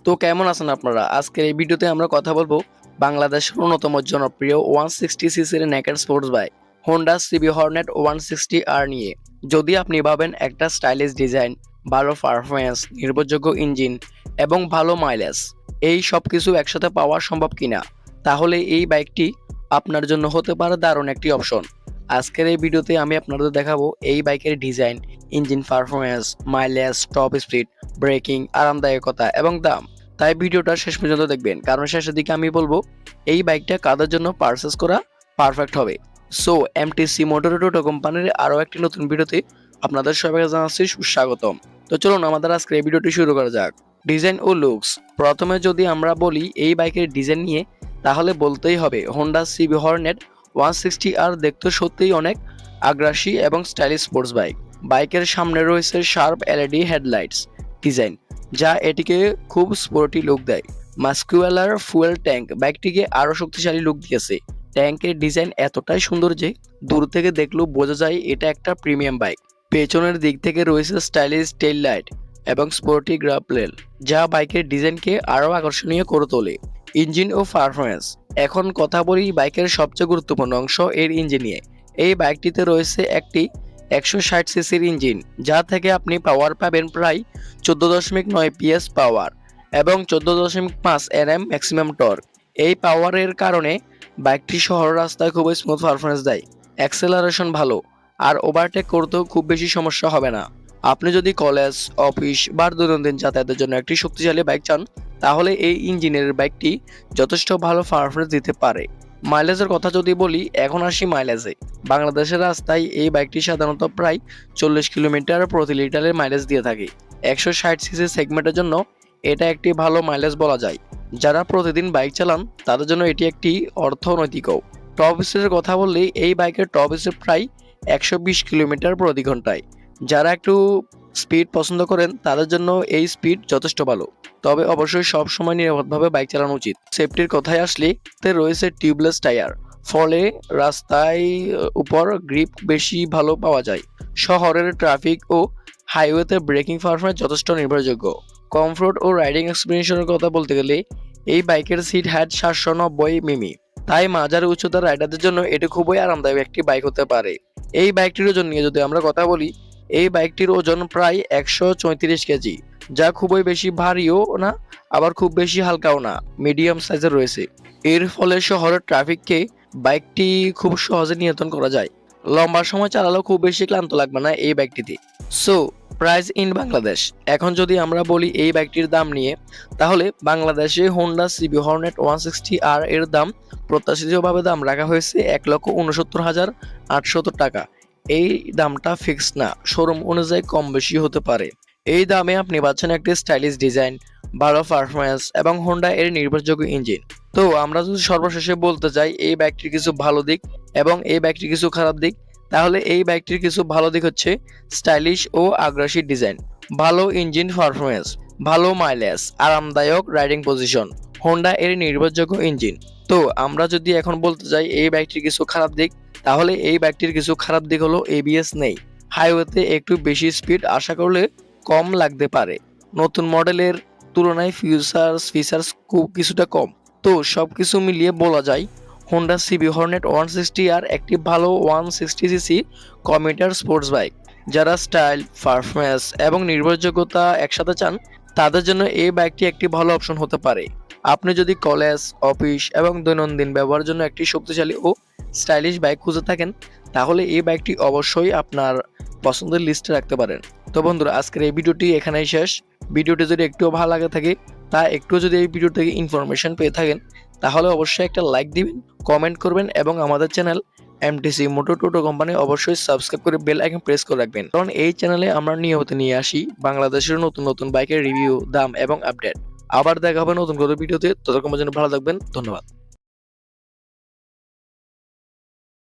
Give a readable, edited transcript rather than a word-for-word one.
তো কেমন আছেন আপনারা? আজকের এই ভিডিওতে আমরা কথা বলবো বাংলাদেশের অন্যতম জনপ্রিয় 160 সিসির naked sports bike Honda CB Hornet 160R নিয়ে। যদি আপনি ভাবেন একটা স্টাইলিশ ডিজাইন, ভালো পারফরম্যান্স, নির্ভরযোগ্য ইঞ্জিন এবং ভালো মাইলেজ এই সব কিছু একসাথে পাওয়া সম্ভব কিনা, তাহলে এই বাইকটি আপনার জন্য হতে পারে দারুণ একটি অপশন। আজকের এই ভিডিওতে আমি আপনাদের দেখাবো এই বাইকের design, engine performance, mileage, top speed, braking, আরামদায়কতা এবং দাম। তাই ভিডিওটা শেষ পর্যন্ত দেখবেন, কারণ শেষের দিকে আমি বলবো এই বাইকটা কাদের জন্য পারচেস করা পারফেক্ট হবে। সো এমটিসি মোটর টোটো কোম্পানির আরও একটি নতুন ভিডিওতে আপনাদের সবাইকে জানাচ্ছি সুস্বাগতম। তো চলুন আমাদের আজকে এই ভিডিওটি শুরু করা যাক। ডিজাইন ও লুকস। প্রথমে যদি আমরা বলি এই বাইকের ডিজাইন নিয়ে, তাহলে বলতেই হবে হোন্ডা সিবি হর্নেট 160R দেখতে সত্যিই অনেক আগ্রাসী এবং স্টাইলিশ স্পোর্টস বাইক। বাইকের সামনে রয়েছে শার্প এলইডি হেডলাইটস ডিজাইন, যা এটিকে খুব স্পোর্টি লুক দেয়। মাস্কুলার ফুয়েল ট্যাঙ্ক বাইকটিকে আরও শক্তিশালী লুক দিয়েছে। ট্যাঙ্কের ডিজাইন এতটাই সুন্দর যে দূর থেকে দেখলেও বোঝা যায় এটা একটা প্রিমিয়াম বাইক। পেছনের দিক থেকে রয়েছে স্টাইলিশ টেইল লাইট এবং স্পোর্টি গ্রাপলেল, যা বাইকের ডিজাইনকে আরও আকর্ষণীয় করে তোলে। ইঞ্জিন ও পারফরম্যান্স। এখন কথা বলি বাইকের সবচেয়ে গুরুত্বপূর্ণ অংশ এর ইঞ্জিন নিয়ে। এই বাইকটিতে রয়েছে একটি 160 সিসির ইঞ্জিন, যা থেকে আপনি পাওয়ার পাবেন প্রায় 14.9 PS পাওয়ার এবং 14.5 Nm ম্যাক্সিমাম টর্ক। এই পাওয়ারের কারণে বাইকটি শহর রাস্তায় খুবই স্মুথ পারফরম্যান্স দেয়। অ্যাক্সেলারেশন ভালো, আর ওভারটেক করতেও খুব বেশি সমস্যা হবে না। আপনি যদি কলেজ, অফিস বা দৈনন্দিন যাতায়াতের জন্য একটি শক্তিশালী বাইক চান, তাহলে এই ইঞ্জিনের বাইকটি যথেষ্ট ভালো পারফরম্যান্স দিতে পারে। মাইলেজের কথা যদি বলি, এখন আসি মাইলেজে। বাংলাদেশের রাস্তায় এই বাইকটি সাধারণত প্রায় 40 কিলোমিটার প্রতি লিটারের মাইলেজ দিয়ে থাকে। 160 সিসি সেগমেন্টের জন্য এটা একটি ভালো মাইলেজ বলা যায়। যারা প্রতিদিন বাইক চালান তাদের জন্য এটি একটি অর্থনৈতিকও। টপ স্পিডের কথা বললে এই বাইকের টপ স্পিড প্রায় 120 কিলোমিটার প্রতি ঘন্টায়। যারা একটু স্পিড পছন্দ করেন তাদের জন্য এই স্পিড যথেষ্ট ভালো, তবে অবশ্যই সব সময় নিরাপদভাবে বাইক চালানো উচিত। সেফটির কথায় আসলে রয়েছে টিউবলেস টায়ার, ফলে রাস্তায় উপর গ্রিপ বেশি ভালো পাওয়া যায়। শহরের ট্রাফিক ও হাইওয়েতে ব্রেকিং পারফরম্যান্স যথেষ্ট নির্ভরযোগ্য। কমফোর্ট ও রাইডিং এক্সপিরিয়েন্সের কথা বলতে গেলে এই বাইকের সিট হাইট 790 মিমি, তাই মাঝারি উচ্চতার রাইডারদের জন্য এটি খুবই আরামদায়ক একটি বাইক হতে পারে। এই বাইকটির ওজন নিয়ে যদি আমরা কথা বলি, এই বাইকটির ওজন প্রায় 134 কেজি, যা খুবই বেশি ভারীও না আবার খুব বেশি হালকাও না, মিডিয়াম সাইজের রয়েছে। এর ফলে শহরের ট্রাফিককে বাইকটি খুব সহজে নিয়ন্ত্রণ করা যায়। লম্বা সময় চালালেও খুব বেশি ক্লান্ত লাগবে না এই বাইকটিতে। So price in Bangladesh. এখন যদি আমরা বলি এই বাইকটির দাম নিয়ে, তাহলে বাংলাদেশে হোন্ডা সিবি হর্নেট 160R এর দাম প্রত্যাশিতভাবে দাম রাখা হয়েছে 1,69,800 টাকা। এই দামটা ফিক্সড না, শোরুম অনুযায়ী কম বেশি হতে পারে। এই দামে আপনি পাচ্ছেন একটি স্টাইলিশ ডিজাইন, ভালো পারফরম্যান্স এবং হোন্ডা এর নির্ভরযোগ্য ইঞ্জিন। তো আমরা যদি সর্বশেষে বলতে চাই এই বাইকটির কিছু ভালো দিক এবং এই বাইকটির কিছু খারাপ দিক, তাহলে এই বাইকটির কিছু ভালো দিক হচ্ছে স্টাইলিশ ও আগ্রাসী ডিজাইন, ভালো ইঞ্জিন পারফরম্যান্স, ভালো মাইলেজ, আরামদায়ক রাইডিং পজিশন, হোন্ডা এর নির্ভরযোগ্য ইঞ্জিন। তো আমরা যদি এখন বলতে চাই এই বাইকটির কিছু খারাপ দিক, তাহলে এই বাইকটির কিছু খারাপ দিক হলো এবিএস নেই, হাইওয়েতে একটু বেশি স্পিড আশা করলে কম লাগতে পারে, নতুন মডেলের তুলনায় ফিচার্স খুব কিছুটা কম। তো সবকিছু মিলিয়ে বলা যায় হোন্ডা সিবি হর্নেট 160R একটি ভালো 160 সিসি কমিউটার স্পোর্টস বাইক। যারা স্টাইল, পারফরম্যান্স এবং নির্ভরযোগ্যতা একসাথে চান তাদের জন্য এই বাইকটি একটি ভালো অপশন হতে পারে। আপনি যদি কলেজ, অফিস এবং দৈনন্দিন ব্যবহারের জন্য একটি শক্তিশালী ও স্টাইলিশ বাইক খুঁজে থাকেন, তাহলে এই বাইকটি অবশ্যই আপনার পছন্দের লিস্টে রাখতে পারেন। তো বন্ধুরা, আজকের এই ভিডিওটি এখানেই শেষ। ভিডিওটি যদি একটুও ভালো লাগে থাকে, তা একটু যদি এই ভিডিও থেকে ইনফরমেশন পেয়ে থাকেন, তাহলে অবশ্যই একটা লাইক দিবেন, কমেন্ট করবেন এবং আমাদের চ্যানেল এমটিসি মোটর টোটো কোম্পানি অবশ্যই সাবস্ক্রাইব করে বেল আইকন প্রেস করে রাখবেন, কারণ এই চ্যানেলে আমরা নিয়মিত নিয়ে আসি বাংলাদেশের নতুন নতুন বাইকের রিভিউ, দাম এবং আপডেট। আবার দেখা হবে নতুন কোনো ভিডিওতে। ততক্ষণ পর্যন্ত ভালো থাকবেন। ধন্যবাদ।